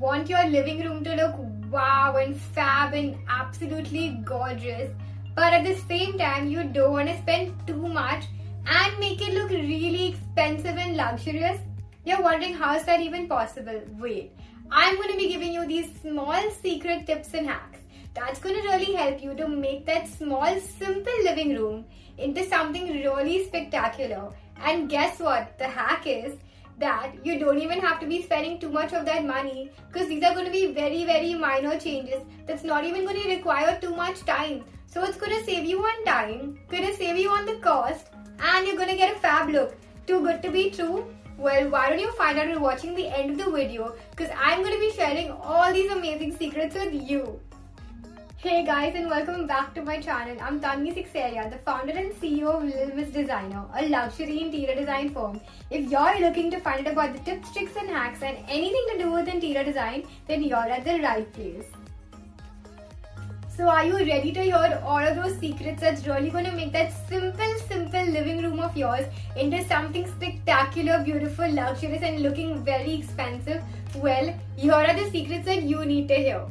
want your living room to look wow and fab and absolutely gorgeous, but at the same time you don't want to spend too much and make it look really expensive and luxurious? You're wondering how is that even possible? Wait, I'm going to be giving you these small secret tips and hacks that's going to really help you to make that small simple living room into something really spectacular. And guess what? The hack is that you don't even have to be spending too much of that money, because these are going to be very minor changes that's not even going to require too much time. So it's going to save you on time, going to save you on the cost, and you're going to get a fab look. Too good to be true? Well, why don't you find out by watching the end of the video, because I'm going to be sharing all these amazing secrets with you. Hey guys, and welcome back to my channel. I'm Tanvi Sekhsaria, the founder and CEO of Littlem's Designer, a luxury interior design firm. If you're looking to find out about the tips, tricks and hacks and anything to do with interior design, then you're at the right place. So are you ready to hear all of those secrets that's really going to make that simple living room of yours into something spectacular, beautiful, luxurious and looking very expensive? Well, here are the secrets that you need to hear.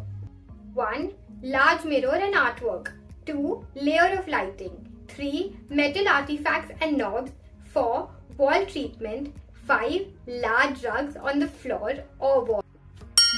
1. Large mirror and artwork. 2. Layer of lighting. 3. Metal artifacts and knobs. 4. Wall treatment. 5. Large rugs on the floor or wall.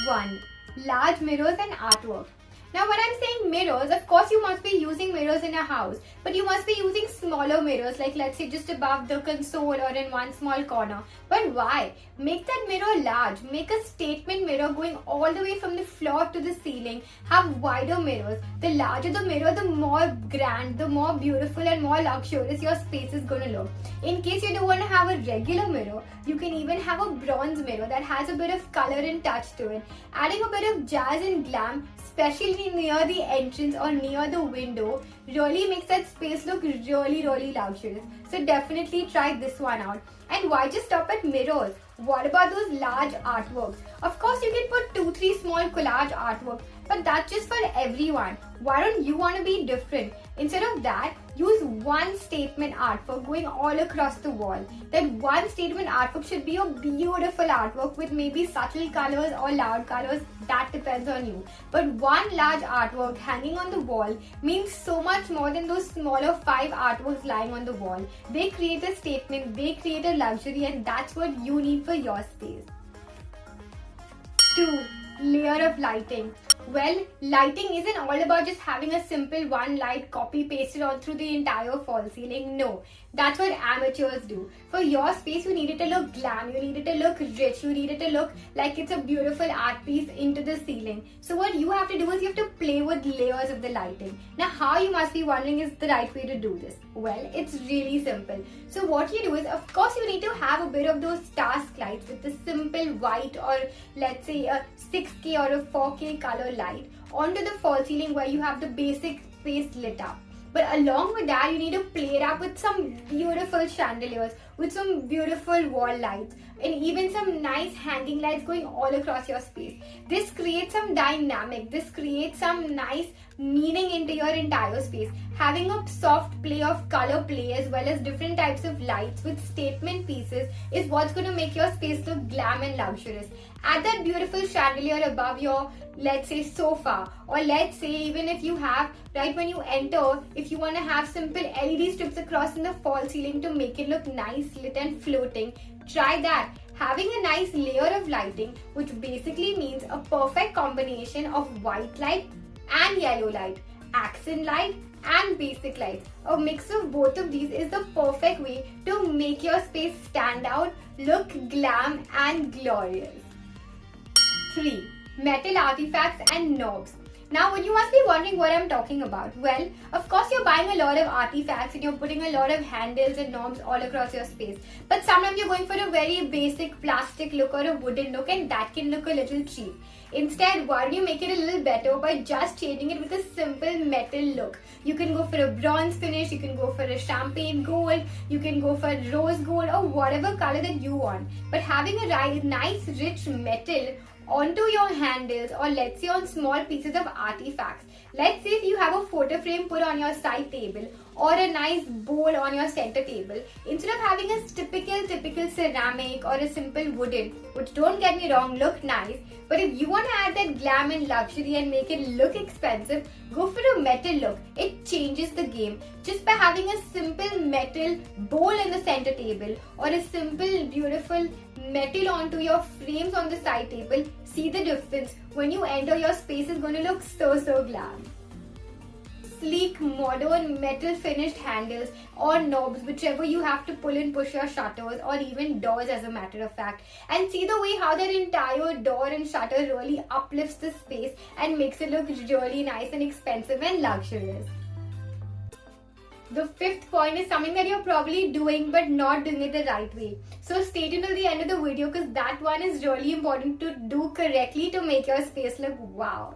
1. Large mirrors and artwork. Now when I'm saying mirrors, of course you must be using mirrors in a house, but you must be using smaller mirrors, like let's say just above the console or in one small corner. But why? Make that mirror large. Make a statement mirror going all the way from the floor to the ceiling. Have wider mirrors. The larger the mirror, the more grand, the more beautiful and more luxurious your space is going to look. In case you don't want to have a regular mirror, you can even have a bronze mirror that has a bit of color and touch to it. Adding a bit of jazz and glam, especially near the entrance or near the window, really makes that space look really luxurious. So definitely try this one out. And why just stop at mirrors? What about those large artworks? Of course you can put 2-3 small collage artworks, but that's just for everyone. Why don't you want to be different? Instead of that, use one statement artwork going all across the wall. That one statement artwork should be a beautiful artwork with maybe subtle colors or loud colors. That depends on you. But one large artwork hanging on the wall means so much more than those smaller 5 artworks lying on the wall. They create a statement, they create a luxury, and that's what you need for your space. 2. Layer of lighting. Well, lighting isn't all about just having a simple one light copy pasted on through the entire false ceiling. No, that's what amateurs do. For your space, you need it to look glam, you need it to look rich, you need it to look like it's a beautiful art piece into the ceiling. So what you have to do is you have to play with layers of the lighting. Now how, you must be wondering, is the right way to do this? Well, it's really simple. So what you do is, of course you need to have a bit of those task lights with the simple white or let's say a 6K or a 4K color light onto the false ceiling where you have the basic space lit up. But along with that, you need to play it up with some beautiful chandeliers, with some beautiful wall lights, and even some nice hanging lights going all across your space. This creates some dynamic, this creates some nice meaning into your entire space. Having a soft play of color play as well as different types of lights with statement pieces is what's going to make your space look glam and luxurious. Add that beautiful chandelier above your, let's say, sofa, or let's say even if you have, right when you enter, if you want to have simple LED strips across in the false ceiling to make it look nice, lit and floating, try that. Having a nice layer of lighting, which basically means a perfect combination of white light and yellow light, accent light and basic light. A mix of both of these is the perfect way to make your space stand out, look glam and glorious. 3. Metal artifacts and knobs. Now you must be wondering what I'm talking about. Well, of course you're buying a lot of artifacts and you're putting a lot of handles and knobs all across your space. But sometimes you're going for a very basic plastic look or a wooden look, and that can look a little cheap. Instead, why don't you make it a little better by just changing it with a simple metal look. You can go for a bronze finish, you can go for a champagne gold, you can go for rose gold or whatever color that you want. But having a nice rich metal onto your handles, or let's say on small pieces of artifacts. Let's say if you have a photo frame put on your side table, or a nice bowl on your center table, instead of having a typical ceramic or a simple wooden, which, don't get me wrong, look nice, but if you want to add that glam and luxury and make it look expensive, go for a metal look. It changes the game. Just by having a simple metal bowl in the center table or a simple beautiful metal onto your frames on the side table, see the difference. When you enter, your space is going to look so glam. Sleek, modern, metal finished handles or knobs, whichever you have to pull and push your shutters or even doors, as a matter of fact. And see the way how that entire door and shutter really uplifts the space and makes it look really nice and expensive and luxurious. The fifth point is something that you're probably doing but not doing it the right way. So stay tuned till the end of the video, because that one is really important to do correctly to make your space look wow.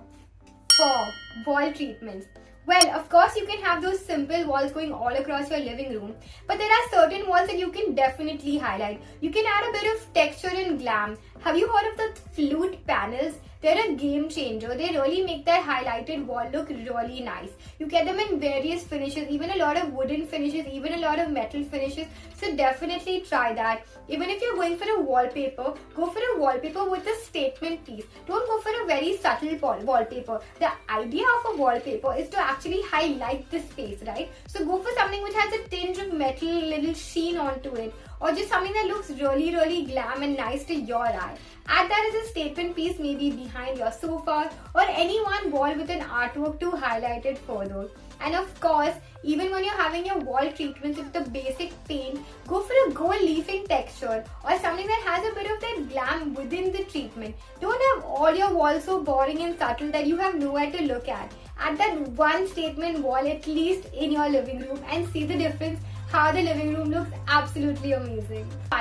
4. Wall treatments. Well, of course you can have those simple walls going all across your living room, but there are certain walls that you can definitely highlight. You can add a bit of texture and glam. Have you heard of the flute panels? They're a game changer. They really make that highlighted wall look really nice. You get them in various finishes, even a lot of wooden finishes, even a lot of metal finishes. So definitely try that. Even if you're going for a wallpaper, go for a wallpaper with a statement piece. Don't go for a very subtle wallpaper. The idea of a wallpaper is to actually highlight the space, right? So go for something which has a tinge of metal, little sheen onto it, or just something that looks really glam and nice to your eye. Add that as a statement piece, maybe behind your sofa or any one wall with an artwork to highlight it further. And of course, even when you're having your wall treatments with the basic paint, go for a gold leafing texture or something that has a bit of that glam within the treatment. Don't have all your walls so boring and subtle that you have nowhere to look at. Add that one statement wall at least in your living room and see the difference, how the living room looks absolutely amazing. 5.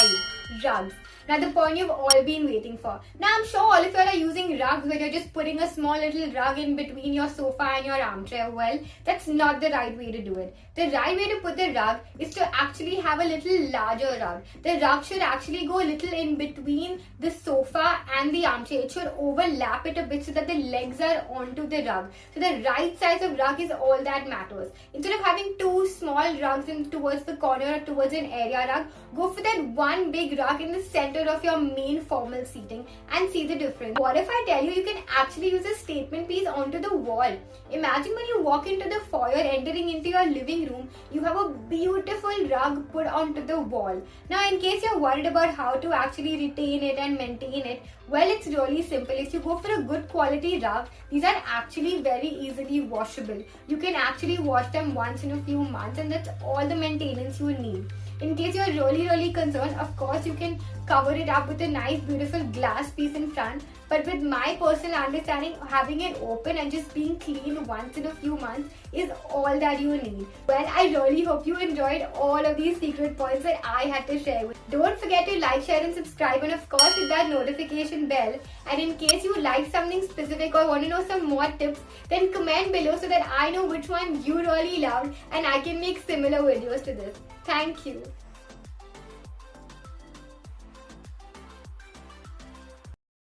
Rugs. Now the point you've all been waiting for. Now I'm sure all of you are using rugs where you're just putting a small little rug in between your sofa and your armchair. Well, that's not the right way to do it. The right way to put the rug is to actually have a little larger rug. The rug should actually go a little in between the sofa and the armchair. It should overlap it a bit so that the legs are onto the rug. So the right size of rug is all that matters. Instead of having two small rugs in towards the corner or towards an area rug, go for that one big rug in the center of your main formal seating and see the difference. What if I tell you can actually use a statement piece onto the wall? Imagine when you walk into the foyer, entering into your living room, you have a beautiful rug put onto the wall. Now in case you're worried about how to actually retain it and maintain it, well, it's really simple. If you go for a good quality rug, these are actually very easily washable. You can actually wash them once in a few months and that's all the maintenance you need. In case you're really concerned, of course you can cover it up with a nice beautiful glass piece in front, but with my personal understanding, having it open and just being clean once in a few months is all that you need. Well, I really hope you enjoyed all of these secret points that I had to share with you. Don't forget to like, share and subscribe, and of course hit that notification bell. And in case you like something specific or want to know some more tips, then comment below so that I know which one you really loved and I can make similar videos to this. Thank you.